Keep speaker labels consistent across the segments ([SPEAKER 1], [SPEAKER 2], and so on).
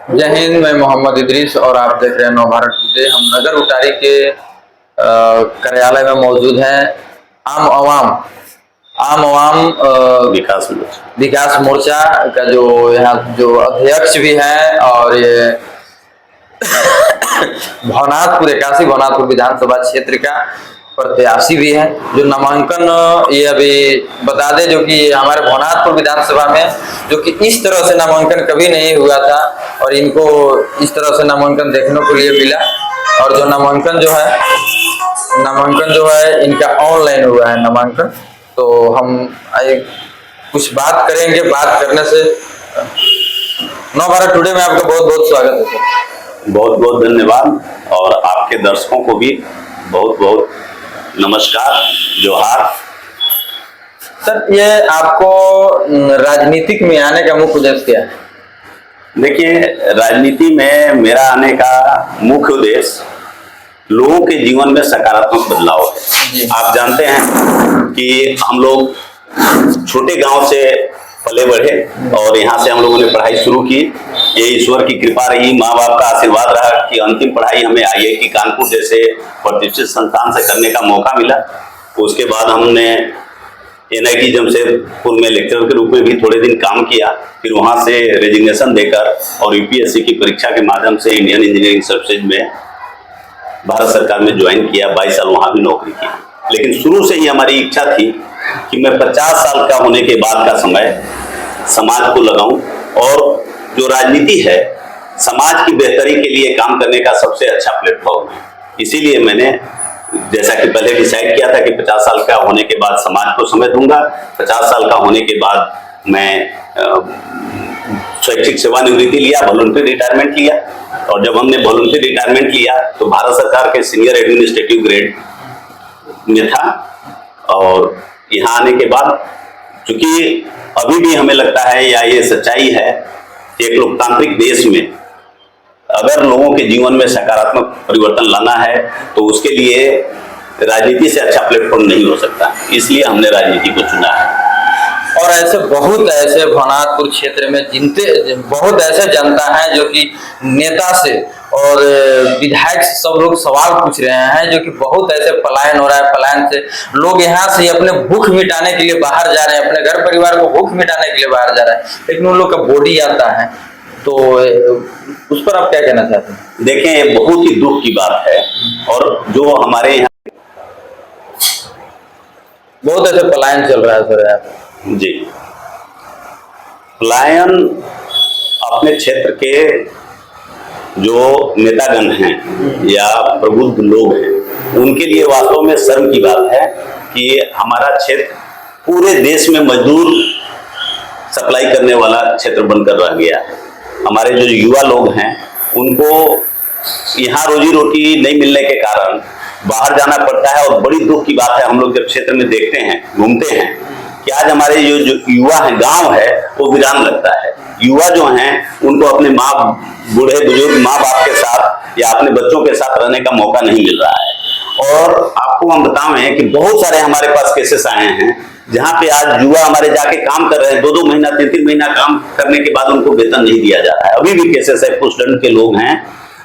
[SPEAKER 1] जय हिंद। मैं मोहम्मद इदरीस और आप देख रहे हैं नवभारत टुडे। हम नगर उटारी के कार्यालय में मौजूद हैं। आम अवाम विकास मोर्चा का जो यहाँ जो अध्यक्ष भी हैं और ये भवनाथपुर 81 भवनाथपुर विधानसभा क्षेत्र का प्रत्याशी भी है। जो नामांकन ये अभी बता दें, जो कि हमारे भवनाथपुर विधानसभा में जो कि इस तरह से नामांकन कभी नहीं हुआ था और इनको इस तरह से नामांकन देखने को लिए मिला। और जो नामांकन जो है इनका ऑनलाइन हुआ है नामांकन। तो हम कुछ बात करेंगे। बात करने से नवभारत टुडे में आपका बहुत बहुत स्वागत है सर।
[SPEAKER 2] बहुत बहुत धन्यवाद और आपके दर्शकों को भी बहुत बहुत नमस्कार, जोहार।
[SPEAKER 1] सर, ये आपको राजनीतिक में आने का मुख्य उद्देश्य क्या है?
[SPEAKER 2] देखिए, राजनीति में मेरा आने का मुख्य उद्देश्य लोगों के जीवन में सकारात्मक बदलाव है। आप जानते हैं कि हम लोग छोटे गांव से पले बढ़े और यहाँ से हम लोगों ने पढ़ाई शुरू की। ये ईश्वर की कृपा रही, माँ बाप का आशीर्वाद रहा कि अंतिम पढ़ाई हमें IIT कानपुर जैसे प्रतिष्ठित संस्थान से करने का मौका मिला। उसके बाद हमने NIT जमशेदपुर में लेक्चरर के रूप में भी थोड़े दिन काम किया। फिर वहाँ से रेजिग्नेशन देकर और UPSC की परीक्षा के माध्यम से इंडियन इंजीनियरिंग सर्विसेज में भारत सरकार में ज्वाइन किया। 22 साल वहाँ भी नौकरी की। लेकिन शुरू से ही हमारी इच्छा थी कि मैं 50 साल का होने के बाद का समय समाज को लगाऊं और जो राजनीति है समाज की बेहतरी के लिए काम करने का सबसे अच्छा प्लेटफॉर्म है। इसीलिए मैंने जैसा कि पहले डिसाइड किया था कि 50 साल का होने के बाद समाज को समय दूंगा। 50 साल का होने के बाद मैं स्वैच्छिक सेवानिवृत्ति लिया, वॉलंटरी रिटायरमेंट लिया। और जब हमने वॉलंटरी रिटायरमेंट लिया तो भारत सरकार के सीनियर एडमिनिस्ट्रेटिव ग्रेड में था। और यहाँ आने के बाद चूंकि अभी भी हमें लगता है या ये सच्चाई है कि एक लोकतांत्रिक देश में अगर लोगों के जीवन में सकारात्मक परिवर्तन लाना है तो उसके लिए राजनीति से अच्छा प्लेटफॉर्म नहीं हो सकता। इसलिए हमने राजनीति को चुना है।
[SPEAKER 1] और ऐसे बहुत ऐसे भवनाथपुर क्षेत्र में बहुत ऐसे जनता है जो कि नेता से और विधायक से सब लोग सवाल पूछ रहे हैं, जो कि बहुत ऐसे पलायन हो रहा है। पलायन से लोग यहाँ से अपने भूख मिटाने के लिए बाहर जा रहे हैं, अपने घर परिवार को भूख मिटाने के लिए बाहर जा रहे हैं, लेकिन उन लोग का बॉडी आता है। तो उस पर आप क्या कहना चाहते हैं?
[SPEAKER 2] देखें, ये बहुत ही दुख की बात है। और जो हमारे यहाँ
[SPEAKER 1] बहुत ऐसे पलायन चल रहा है सर यहाँ
[SPEAKER 2] जी, पलायन अपने क्षेत्र के जो नेतागण हैं या प्रबुद्ध लोग हैं उनके लिए वास्तव में शर्म की बात है कि हमारा क्षेत्र पूरे देश में मजदूर सप्लाई करने वाला क्षेत्र बनकर रह गया है। हमारे जो युवा लोग हैं उनको यहाँ रोजी रोटी नहीं मिलने के कारण बाहर जाना पड़ता है। और बड़ी दुख की बात है, हम लोग जब क्षेत्र में देखते हैं, घूमते हैं कि आज हमारे जो युवा है, गांव है वो वीरान लगता है। युवा जो हैं उनको अपने बूढ़े बुजुर्ग माँ बाप के साथ या अपने बच्चों के साथ रहने का मौका नहीं मिल रहा है। और आपको हम बताएं कि बहुत सारे हमारे पास केसेस आए हैं जहाँ पे आज युवा हमारे जाके काम कर रहे हैं, 2-2 महीना 3-3 महीना काम करने के बाद उनको वेतन नहीं दिया जा रहा है। अभी भी केसेस है, कुछ दंड के लोग हैं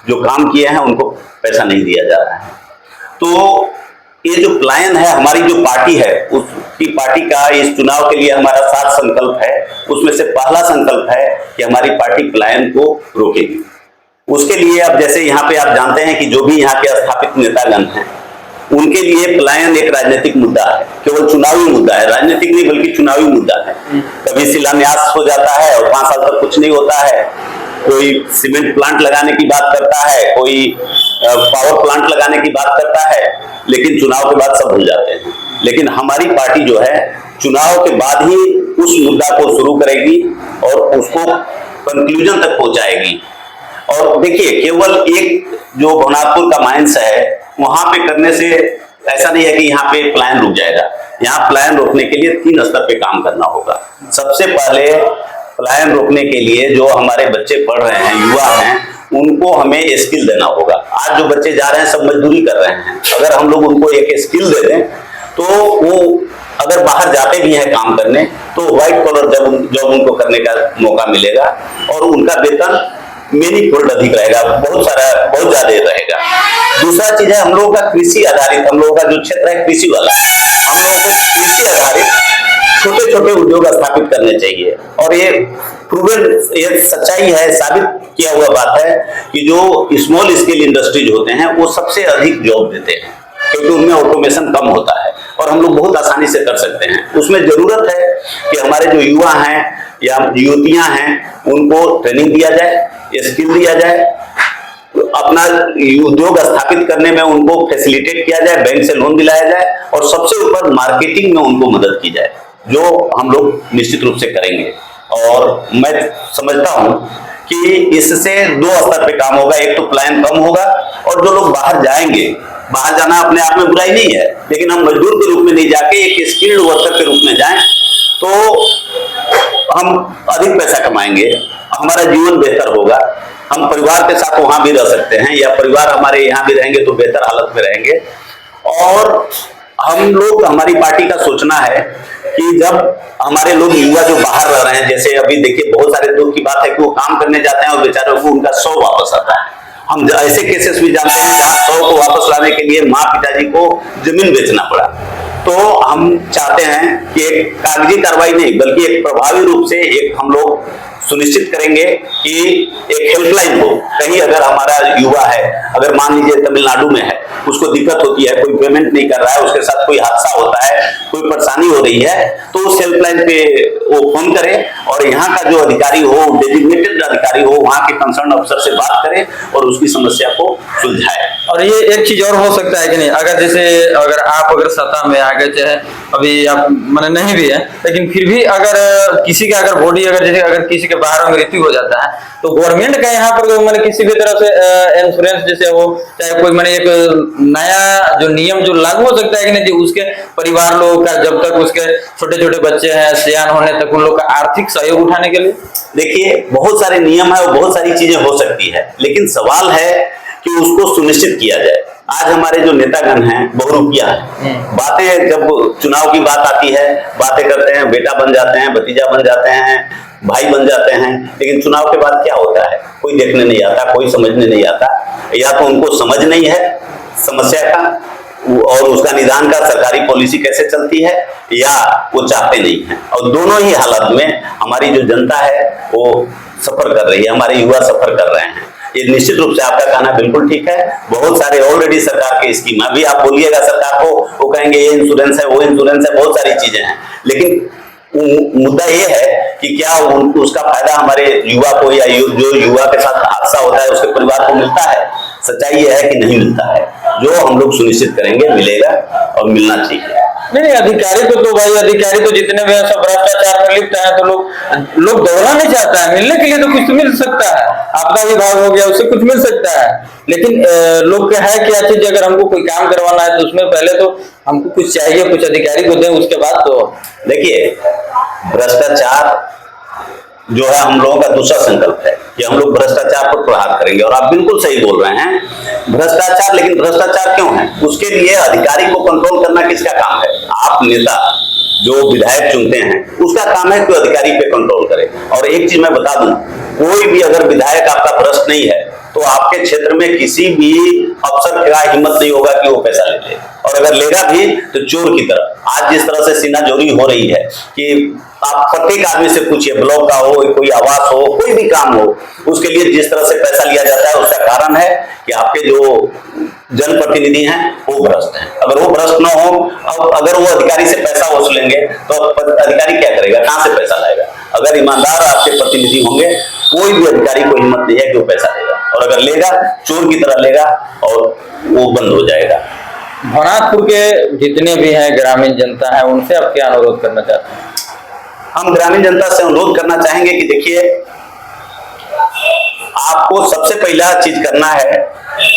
[SPEAKER 2] जो काम किए हैं उनको पैसा नहीं दिया जा रहा है। तो ये जो पलायन है, हमारी जो पार्टी है उसकी पार्टी का इस चुनाव के लिए हमारा 7 संकल्प है। उसमें से पहला संकल्प है कि हमारी पार्टी पलायन को रोकेगी। उसके लिए अब जैसे यहाँ पे आप जानते हैं कि जो भी यहाँ के स्थापित नेतागण हैं उनके लिए पलायन एक राजनीतिक मुद्दा है, केवल चुनावी मुद्दा है, राजनीतिक नहीं बल्कि चुनावी मुद्दा है। कभी शिलान्यास हो जाता है और 5 साल तक कुछ नहीं होता है। कोई सीमेंट प्लांट लगाने की बात करता है, कोई पावर प्लांट लगाने की बात करता है, लेकिन चुनाव के बाद सब भूल जाते हैं। लेकिन हमारी पार्टी जो है चुनाव के बाद ही उस मुद्दा को शुरू करेगी और उसको कंक्लूजन तक पहुंचाएगी। और देखिए, केवल एक जो भवनाथपुर का माइंस है वहां पे करने से ऐसा नहीं है कि यहाँ पे पलायन रुक जाएगा। यहाँ पलायन रोकने के लिए 3 स्तर पे काम करना होगा। सबसे पहले पलायन रोकने के लिए जो हमारे बच्चे पढ़ रहे हैं, युवा हैं, उनको हमें स्किल देना होगा। आज जो बच्चे जा रहे हैं सब मजदूरी कर रहे हैं, अगर हम लोग उनको एक स्किल दे दें तो वो अगर बाहर जाते भी हैं काम करने तो व्हाइट कॉलर जॉब उनको करने का मौका मिलेगा और उनका वेतन मेनीफोल्ड अधिक रहेगा, बहुत ज्यादा रहेगा। दूसरा चीज है, हम लोगों का कृषि आधारित, हम लोगों का जो क्षेत्र है कृषि वाला है, हम लोगों को कृषि आधारित छोटे छोटे उद्योग स्थापित करने चाहिए। और ये प्रूवन, ये सच्चाई है, साबित किया हुआ बात है कि जो स्मॉल स्केल इंडस्ट्रीज होते हैं वो सबसे अधिक जॉब देते हैं, क्योंकि उनमें ऑटोमेशन कम होता है और हम लोग बहुत आसानी से कर सकते हैं। उसमें जरूरत है कि हमारे जो युवा हैं या युवतियां हैं उनको ट्रेनिंग दिया जाए, स्किल दिया जाए, अपना उद्योग स्थापित करने में उनको फैसिलिटेट किया जाए, बैंक से लोन दिलाया जाए और सबसे ऊपर मार्केटिंग में उनको मदद की जाए, जो हम लोग निश्चित रूप से करेंगे। और मैं समझता हूं कि इससे दो स्तर पे काम होगा, एक तो प्लान कम होगा और जो लोग बाहर जाएंगे, बाहर जाना अपने आप में बुराई नहीं है, लेकिन हम मजदूर के रूप में नहीं जाके एक स्किल्ड वर्कर के रूप में जाएं तो हम अधिक पैसा कमाएंगे, हमारा जीवन बेहतर होगा, हम परिवार के साथ वहां भी रह सकते हैं या परिवार हमारे यहाँ भी रहेंगे तो बेहतर हालत में रहेंगे। और हम लोग, हमारी पार्टी का सोचना है कि जब हमारे लोग युवा जो बाहर रह रहे हैं, जैसे अभी देखिए बहुत सारे दुख की बात है कि वो काम करने जाते हैं और बेचारों को उनका 100 वापस आता है। हम ऐसे केसेस भी जानते हैं जहां 100 को वापस लाने के लिए माँ पिताजी को जमीन बेचना पड़ा। तो हम चाहते हैं कि एक कागजी कार्रवाई नहीं बल्कि एक प्रभावी रूप से एक हम लोग सुनिश्चित करेंगे कि एक हेल्पलाइन हो। कहीं अगर हमारा युवा है, अगर मान लीजिए तमिलनाडु में है, उसको दिक्कत होती है, कोई पेमेंट नहीं कर रहा है, उसके साथ कोई हादसा होता है, कोई परेशानी हो रही है, तो उस हेल्पलाइन पे वो फोन करे और यहाँ का जो अधिकारी हो, डेजिग्नेटेड अधिकारी हो, वहाँ के कंसर्न अफसर से बात करे और उसकी समस्या को सुलझाए।
[SPEAKER 1] और ये एक चीज और हो सकता है कि नहीं, अगर जैसे अगर सत्ता में आ गए, चाहे अभी आप मैंने नहीं भी है, लेकिन फिर भी अगर किसी का अगर बॉडी अगर किसी के बाहर मृत्यु हो जाता है तो गवर्नमेंट का यहाँ पर मैंने किसी भी तरह से इंश्योरेंस जैसे हो, चाहे कोई मैंने एक नया जो नियम जो लागू हो सकता है कि नहीं, जो उसके परिवार लोग का जब तक उसके छोटे छोटे बच्चे हैं सियान होने तक उन लोग का आर्थिक सहयोग उठाने के लिए। देखिए
[SPEAKER 2] बहुत सारे नियम है और बहुत सारी चीजें हो सकती है, लेकिन सवाल है कि उसको सुनिश्चित किया जाए। आज हमारे जो नेतागण हैं बहुरूपिया हैं, बातें जब चुनाव की बात आती है बातें करते हैं, बेटा बन जाते हैं, भतीजा बन जाते हैं, भाई बन जाते हैं, लेकिन चुनाव के बाद क्या होता है कोई देखने नहीं आता, कोई समझने नहीं आता। या तो उनको समझ नहीं है समस्या का और उसका निदान का सरकारी पॉलिसी कैसे चलती है, या वो चाहते नहीं है। और दोनों ही हालत में हमारी जो जनता है वो सफर कर रही है, हमारे युवा सफर कर रहे हैं। ये निश्चित रूप से आपका कहना बिल्कुल ठीक है। बहुत सारे ऑलरेडी सरकार के स्कीम, अभी आप बोलिएगा सरकार को, वो कहेंगे ये इंश्योरेंस है, वो इंश्योरेंस है, बहुत सारी चीजें हैं, लेकिन मुद्दा ये है कि क्या उसका फायदा हमारे युवा को या जो युवा के साथ हादसा होता है उसके परिवार को मिलता है। सच्चाई ये है कि नहीं मिलता है, जो हम लोग सुनिश्चित करेंगे मिलेगा और मिलना चाहिए।
[SPEAKER 1] नहीं, अधिकारी को तो भाई, अधिकारी तो जितने भी सब भ्रष्टाचार में लिप्त है, तो लोग दौड़ना नहीं चाहता है, मिलने के लिए तो कुछ तो मिल सकता है, आपका विभाग हो गया उससे कुछ मिल सकता है, लेकिन लोग क्या है कि अच्छी चीज अगर हमको कोई काम करवाना है तो उसमें पहले तो हमको कुछ चाहिए, कुछ अधिकारी को दें, उसके बाद तो देखिए
[SPEAKER 2] भ्रष्टाचार जो है हम लोगों का दूसरा संकल्प है कि हम लोग भ्रष्टाचार पर प्रहार करेंगे। और आप बिल्कुल सही बोल रहे हैं, भ्रष्टाचार, लेकिन भ्रष्टाचार क्यों है? उसके लिए अधिकारी को कंट्रोल करना किसका काम है? आप नेता जो विधायक चुनते हैं उसका काम है कि अधिकारी पे कंट्रोल करे। और एक चीज मैं बता दूं, कोई भी अगर विधायक आपका भ्रष्ट नहीं है तो आपके क्षेत्र में किसी भी अफसर का हिम्मत नहीं होगा कि वो पैसा ले ले, और अगर लेगा भी तो चोर की तरह। आज जिस तरह से सीनाजोरी हो रही है कि आप प्रत्येक आदमी से पूछिए, ब्लॉक का हो, कोई आवास हो, कोई भी काम हो, उसके लिए जिस तरह से पैसा लिया जाता है उसका कारण है कि आपके जो जनप्रतिनिधि हैं वो भ्रष्ट हैं। अगर वो भ्रष्ट ना हो, अब अगर वो अधिकारी से पैसा वसूलेंगे तो अधिकारी क्या करेगा, कहां से पैसा लाएगा? अगर ईमानदार आपके प्रतिनिधि होंगे, कोई भी अधिकारी को हिम्मत नहीं है कि वो पैसा लेगा, और अगर लेगा चोर की तरह लेगा और वो बंद हो जाएगा।
[SPEAKER 1] भवनाथपुर के जितने भी हैं ग्रामीण जनता है, उनसे आप क्या अनुरोध करना चाहते हैं?
[SPEAKER 2] हम ग्रामीण जनता से अनुरोध करना चाहेंगे कि देखिए, आपको सबसे पहला चीज करना है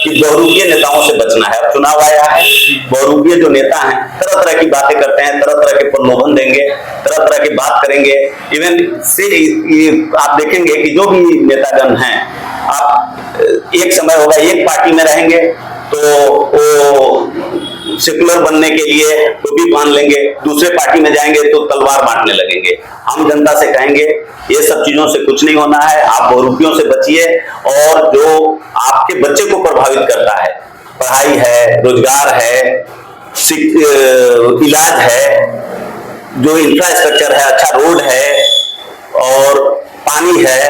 [SPEAKER 2] कि बहुरूपीय नेताओं से बचना है। अब चुनाव आया है, बहुरूपीय जो नेता हैं तरह तरह की बातें करते हैं, तरह तरह के प्रलोभन देंगे, तरह तरह की बात करेंगे। इवन से आप देखेंगे कि जो भी नेतागण हैं, आप एक समय होगा एक पार्टी में रहेंगे तो वो सेकुलर बनने के लिए टोपी पहन लेंगे, दूसरे पार्टी में जाएंगे तो तलवार बांटने लगेंगे। हम जनता से कहेंगे ये सब चीजों से कुछ नहीं होना है, आप बहुरूपियों से बचिए, और जो आपके बच्चे को प्रभावित करता है, पढ़ाई है, रोजगार है, इलाज है, जो इंफ्रास्ट्रक्चर है, अच्छा रोड है और पानी है,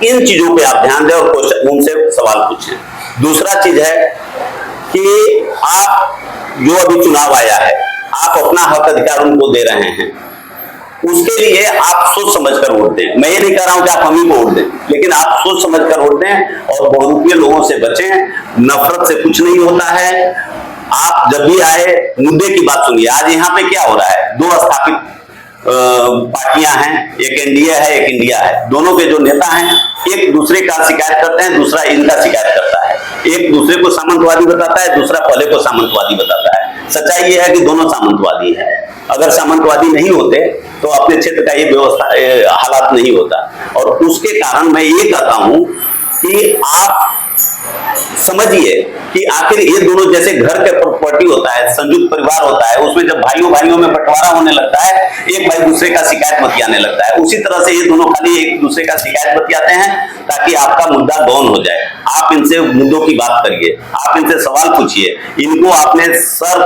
[SPEAKER 2] इन चीजों पे आप ध्यान दें और उनसे सवाल पूछें। दूसरा चीज है कि आप जो अभी चुनाव आया है, आप अपना हक अधिकार उनको दे रहे हैं, उसके लिए आप सोच समझकर वोट दें। मैं ये नहीं कह रहा हूं कि आप हम ही को वोट दें, लेकिन आप सोच समझकर वोट दें और बहुरूपीय लोगों से बचें। नफरत से कुछ नहीं होता है। आप जब भी आए मुद्दे की बात सुनिए। आज यहाँ पे क्या हो रहा है, दो स्थापित पार्टियां हैं, एक एनडीए है, एक इंडिया है। दोनों के जो नेता हैं एक दूसरे का शिकायत करते हैं, दूसरा इनका शिकायत करता है। एक दूसरे को सामंतवादी बताता है, दूसरा पहले को सामंतवादी बताता है। सच्चाई ये है कि दोनों सामंतवादी हैं। अगर सामंतवादी नहीं होते तो अपने क्षेत्र का ये व्यवस्था हालात नहीं होता। और उसके कारण मैं ये कहता हूं कि आप समझिए कि आखिर ये दोनों, जैसे घर के प्रॉपर्टी होता है, संयुक्त परिवार होता है, उसमें जब भाइयों भाइयों में बंटवारा होने लगता है, एक भाई दूसरे का शिकायत बतियाने लगता है। उसी तरह से ये दोनों खाली एक दूसरे का शिकायत बतियाते हैं ताकि आपका मुद्दा डाउन हो जाए। आप इनसे मुद्दों की बात करिए, आप इनसे सवाल पूछिए। इनको आपने सर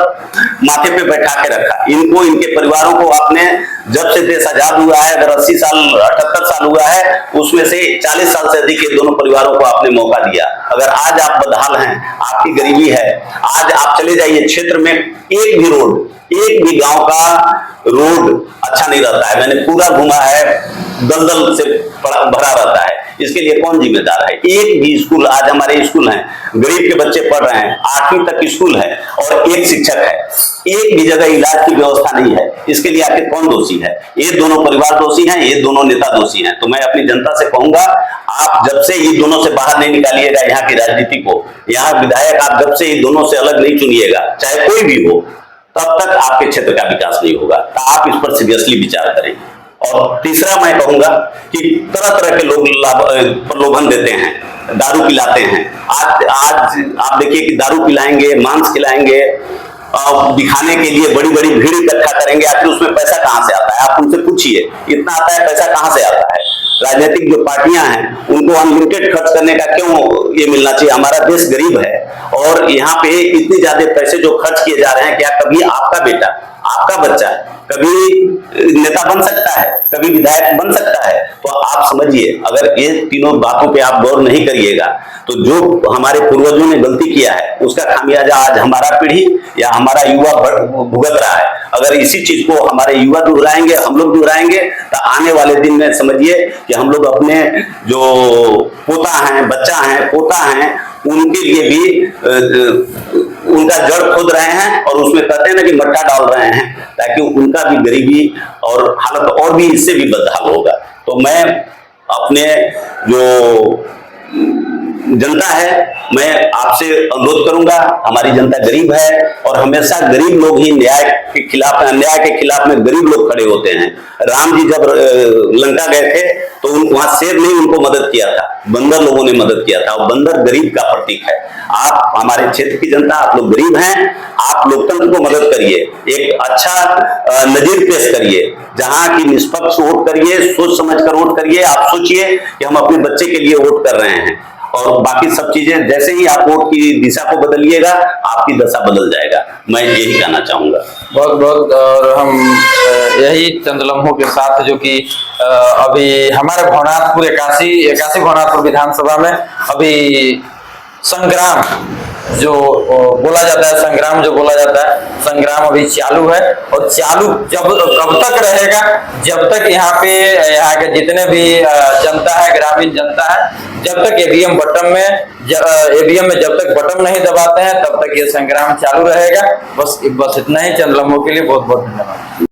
[SPEAKER 2] माथे पे बैठा के रखा, इनको, इनके परिवारों को आपने, जब से देश आजाद हुआ है, अगर 80 साल 78 साल हुआ है, उसमें से 40 साल से अधिक ये दोनों परिवारों को आपने मौका दिया। अगर आज आप बदहाल हैं, आपकी गरीबी है, आज आप चले जाइए क्षेत्र में, एक भी रोड, एक भी गांव का रोड अच्छा नहीं रहता है। मैंने पूरा घूमा है, दलदल से भरा रहता है। इसके लिए कौन जिम्मेदार है? एक भी स्कूल, आज हमारे स्कूल हैं, गरीब के बच्चे पढ़ रहे हैं, 8वीं तक स्कूल है और एक शिक्षक है, एक भी जगह इलाज की व्यवस्था नहीं है। इसके लिए आखिर कौन दोषी है? ये दोनों परिवार दोषी हैं, ये दोनों नेता दोषी हैं। तो मैं अपनी जनता से कहूंगा, आप जब से ये दोनों से बाहर नहीं निकालिएगा यहाँ की राजनीति को, यहाँ विधायक आप जब से ये दोनों से अलग नहीं चुनिएगा, चाहे कोई भी हो, तब तक आपके क्षेत्र का विकास नहीं होगा। तो आप इस पर सीरियसली विचार करें। और तीसरा मैं कहूंगा कि तरह तरह के लोग प्रलोभन देते हैं, दारू पिलाते हैं। आज आप देखिए कि दारू पिलाएंगे, मांस खिलाएंगे, दिखाने के लिए बड़ी बड़ी भीड़ इकट्ठा करेंगे। आखिर उसमें पैसा कहां से आता है? आप उनसे पूछिए, इतना आता है, पैसा कहां से आता है? राजनीतिक जो पार्टियां हैं उनको अनलिमिटेड खर्च करने का क्यों ये मिलना चाहिए? हमारा देश गरीब है और यहाँ पे इतने ज्यादा पैसे जो खर्च किए जा रहे हैं, क्या कभी आपका बेटा, आपका बच्चा कभी नेता बन सकता है, कभी विधायक बन सकता है? तो आप समझिए, अगर ये तीनों बातों पे आप गौर नहीं करिएगा तो जो हमारे पूर्वजों ने गलती किया है उसका खामियाजा आज हमारा पीढ़ी या हमारा युवा भुगत रहा है। अगर इसी चीज को हमारे युवा दोहराएंगे, हम लोग दोहराएंगे, तो आने वाले दिन में समझिए कि हम लोग अपने जो पोता हैं, बच्चा हैं, पोता हैं, उनके लिए भी उनका जड़ खोद रहे हैं और उसमें कहते हैं ना कि मट्टा डाल रहे हैं, ताकि उनका भी गरीबी और हालत और भी इससे भी बदहाल होगा। तो मैं अपने जो जनता है, मैं आपसे अनुरोध करूंगा, हमारी जनता गरीब है और हमेशा गरीब लोग ही न्याय के खिलाफ में गरीब लोग खड़े होते हैं। राम जी जब लंका गए थे तो वहां शेर ने उनको मदद किया था, बंदर लोगों ने मदद किया था, और बंदर गरीब का प्रतीक है। आप हमारे क्षेत्र की जनता, आप लोग गरीब हैं, आप लोकतंत्र को मदद करिए, एक अच्छा नजीर पेश करिए, जहां की निष्पक्ष वोट करिए, सोच समझकर वोट करिए। आप सोचिए कि हम अपने बच्चे के लिए वोट कर रहे हैं, और बाकी सब चीजें जैसे ही आप वोट की दिशा को बदलिएगा, आपकी दशा बदल जाएगा। मैं यही कहना चाहूंगा।
[SPEAKER 1] बहुत बहुत। और हम यही चंद लम्हों के साथ, जो कि अभी हमारे भवनाथपुर 81 भवनाथपुर विधानसभा में अभी संग्राम जो बोला जाता है, संग्राम अभी चालू है। और चालू कब तक रहेगा? जब तक यहाँ के जितने भी जनता है, ग्रामीण जनता है, जब तक ईवीएम में जब तक बटन नहीं दबाते हैं, तब तक ये संग्राम चालू रहेगा। बस इतना ही। चंद लम्हों के लिए बहुत बहुत धन्यवाद।